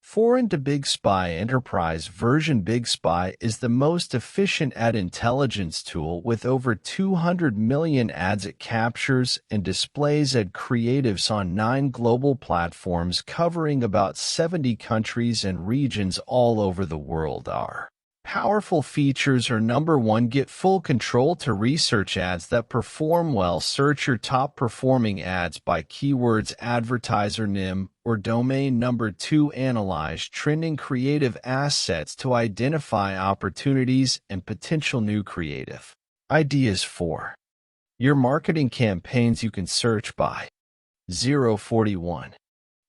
Foreign to Bigspy Enterprise version. Bigspy is the most efficient ad intelligence tool with over 200 million ads it captures and displays ad creatives on 9 global platforms covering about 70 countries and regions all over the world. Our powerful features are: number 1, get full control to research ads that perform well. Search your top performing ads by keywords, advertiser name, or domain. Number 2, analyze trending creative assets to identify opportunities and potential new creative ideas for your marketing campaigns. You can search by 041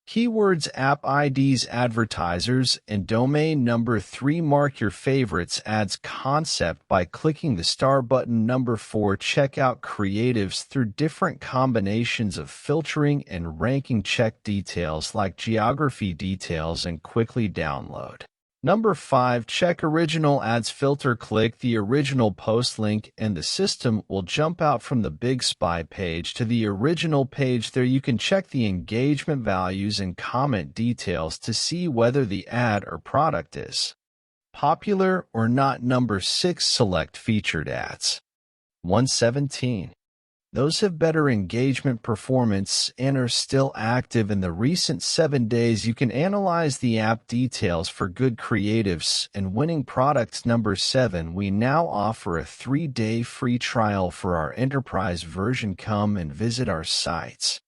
keywords, app IDs, advertisers, and domain. Number 3, mark your favorites ads concept by clicking the star button. Number 4, check out creatives through different combinations of filtering and ranking. Check details like geography details and quickly download. Number 5, check original ads filter. Click the original post link and the system will jump out from the Bigspy page to the original page. There you can check the engagement values and comment details to see whether the ad or product is popular or not. Number 6, select featured ads. 117. Those have better engagement performance and are still active in the recent 7 days. You can analyze the app details for good creatives and winning products. Number 7, we now offer a 3-day free trial for our enterprise version. Come and visit our sites